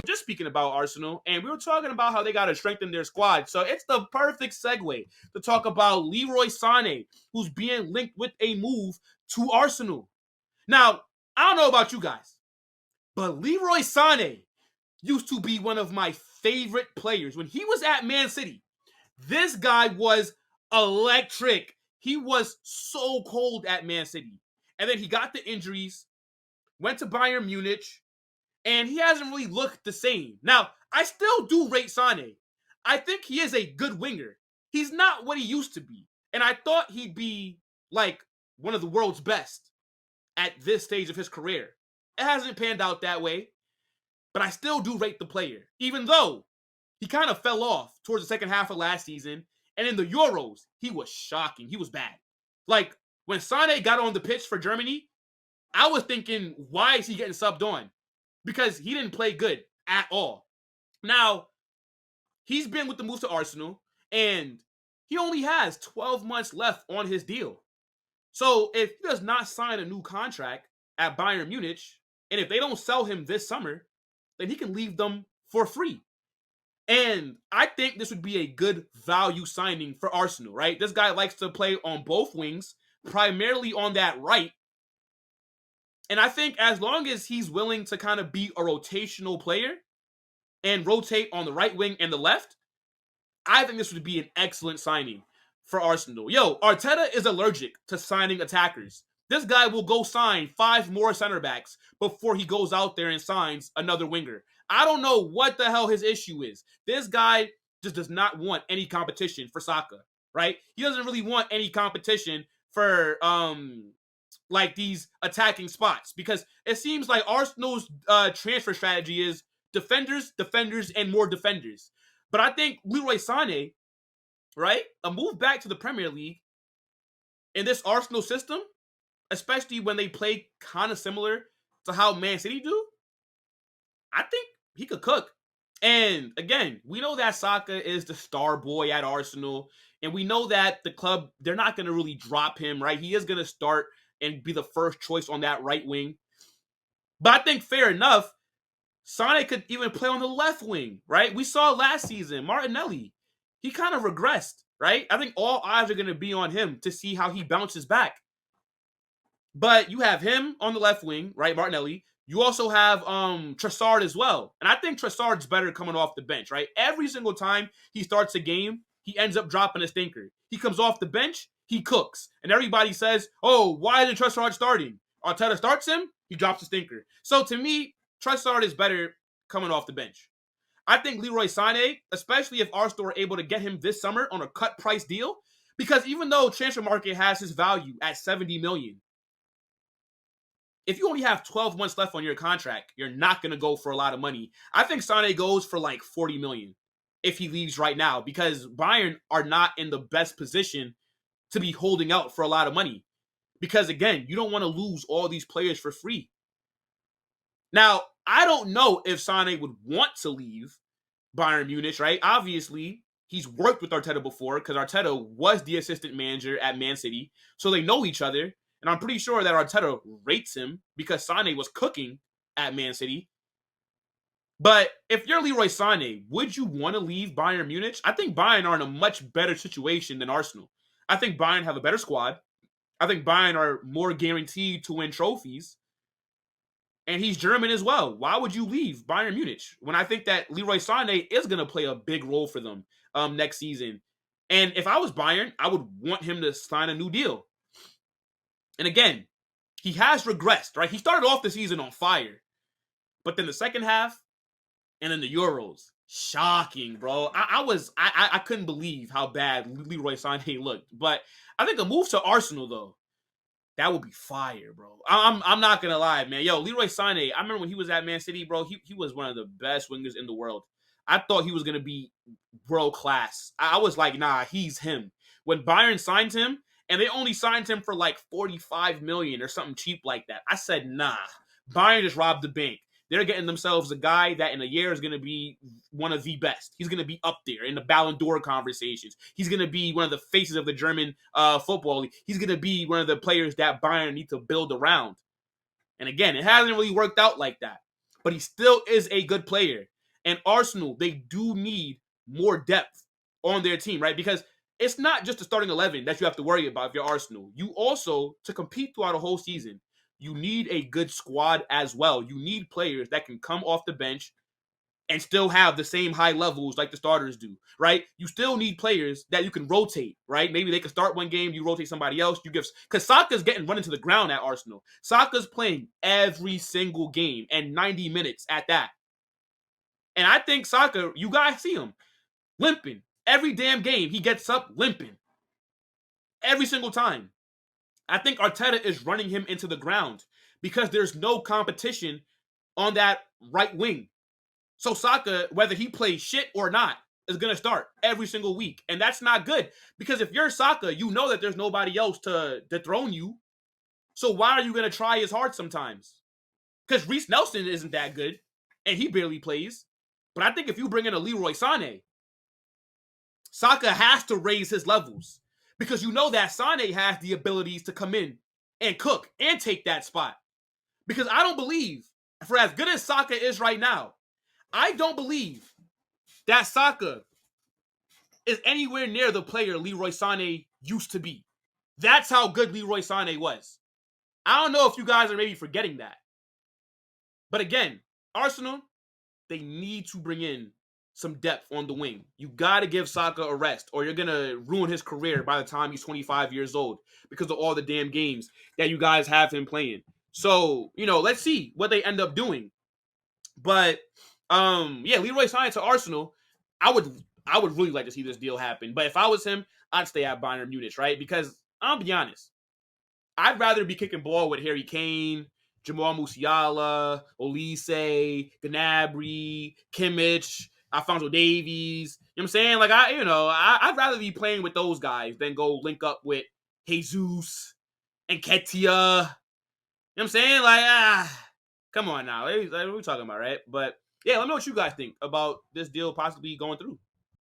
Just speaking about Arsenal, and we were talking about how they got to strengthen their squad. So it's the perfect segue to talk about Leroy Sané, who's being linked with a move to Arsenal. Now, I don't know about you guys, but Leroy Sané used to be one of my favorite players. When he was at Man City, this guy was electric. He was so cold at Man City. And then he got the injuries, went to Bayern Munich, and he hasn't really looked the same. Now, I still do rate Sané. I think he is a good winger. He's not what he used to be. And I thought he'd be like one of the world's best at this stage of his career. It hasn't panned out that way, but I still do rate the player, even though he kind of fell off towards the second half of last season. And in the Euros, he was shocking. He was bad. Like, when Sané got on the pitch for Germany, I was thinking, why is he getting subbed on? Because he didn't play good at all. Now, he's been with the move to Arsenal, and he only has 12 months left on his deal. So if he does not sign a new contract at Bayern Munich, and if they don't sell him this summer, then he can leave them for free. And I think this would be a good value signing for Arsenal, right? This guy likes to play on both wings, primarily on that right. And I think as long as he's willing to kind of be a rotational player and rotate on the right wing and the left, I think this would be an excellent signing for Arsenal. Yo, Arteta is allergic to signing attackers. This guy will go sign 5 more center backs before he goes out there and signs another winger. I don't know what the hell his issue is. This guy just does not want any competition for Saka, right? He doesn't really want any competition for like these attacking spots, because it seems like Arsenal's transfer strategy is defenders, and more defenders. But I think Leroy Sané, right, a move back to the Premier League in this Arsenal system, especially when they play kind of similar to how Man City do, I think he could cook. And again, we know that Saka is the star boy at Arsenal, and we know that the club, they're not going to really drop him, right? He is going to start and be the first choice on that right wing. But I think fair enough, Sané could even play on the left wing, right? We saw last season, Martinelli, he kind of regressed, right? I think all eyes are going to be on him to see how he bounces back. But you have him on the left wing, right, Martinelli. You also have Trossard as well. And I think Trossard's better coming off the bench, right? Every single time he starts a game, he ends up dropping a stinker. He comes off the bench, he cooks. And everybody says, oh, why isn't Trossard starting? Arteta starts him, he drops a stinker. So to me, Trossard is better coming off the bench. I think Leroy Sané, especially if Arsenal are able to get him this summer on a cut price deal, because even though transfer market has his value at 70 million, if you only have 12 months left on your contract, you're not going to go for a lot of money. I think Sané goes for like 40 million if he leaves right now, because Bayern are not in the best position to be holding out for a lot of money. Because again, you don't want to lose all these players for free. Now, I don't know if Sané would want to leave Bayern Munich, right? Obviously, he's worked with Arteta before because Arteta was the assistant manager at Man City, so they know each other. And I'm pretty sure that Arteta rates him because Sané was cooking at Man City. But if you're Leroy Sané, would you want to leave Bayern Munich? I think Bayern are in a much better situation than Arsenal. I think Bayern have a better squad. I think Bayern are more guaranteed to win trophies. And he's German as well. Why would you leave Bayern Munich when I think that Leroy Sané is going to play a big role for them next season? And if I was Bayern, I would want him to sign a new deal. And again, he has regressed, right? He started off the season on fire. But then the second half and then the Euros, shocking, bro. I couldn't believe how bad Leroy Sané looked. But I think a move to Arsenal, though, that would be fire, bro. I'm not going to lie, man. Yo, Leroy Sané, I remember when he was at Man City, bro, he was one of the best wingers in the world. I thought he was going to be world class. I was like, nah, he's him. When Bayern signed him, and they only signed him for like 45 million or something cheap like that, I said, nah, Bayern just robbed the bank. They're getting themselves a guy that in a year is going to be one of the best. He's going to be up there in the Ballon d'Or conversations. He's going to be one of the faces of the German football league. He's going to be one of the players that Bayern need to build around. And again, it hasn't really worked out like that. But he still is a good player. And Arsenal, they do need more depth on their team, right? Because it's not just the starting 11 that you have to worry about if you're Arsenal. You also, to compete throughout a whole season, you need a good squad as well. You need players that can come off the bench and still have the same high levels like the starters do, right? You still need players that you can rotate, right? Maybe they can start one game, you rotate somebody else, you give, because Saka's getting run into the ground at Arsenal. Saka's playing every single game and 90 minutes at that. And I think Saka, you guys see him limping. Every damn game he gets up limping. Every single time. I think Arteta is running him into the ground because there's no competition on that right wing. So Saka, whether he plays shit or not, is going to start every single week. And that's not good. Because if you're Saka, you know that there's nobody else to dethrone you. So why are you going to try as hard sometimes? Because Reece Nelson isn't that good. And he barely plays. But I think if you bring in a Leroy Sané, Saka has to raise his levels. Because you know that Sané has the abilities to come in and cook and take that spot. Because I don't believe, for as good as Saka is right now, I don't believe that Saka is anywhere near the player Leroy Sané used to be. That's how good Leroy Sané was. I don't know if you guys are maybe forgetting that. But again, Arsenal, they need to bring in some depth on the wing. You got to give Saka a rest or you're going to ruin his career by the time he's 25 years old because of all the damn games that you guys have him playing. So, let's see what they end up doing. But Leroy Sané to Arsenal, I would really like to see this deal happen. But if I was him, I'd stay at Bayern Munich, right? Because I'll be honest, I'd rather be kicking ball with Harry Kane, Jamal Musiala, Olise, Gnabry, Kimmich, Alphonso Davies. You know what I'm saying? Like I'd rather be playing with those guys than go link up with Jesus and Ketia. You know what I'm saying? Like come on now. What are we talking about, right? But yeah, let me know what you guys think about this deal possibly going through.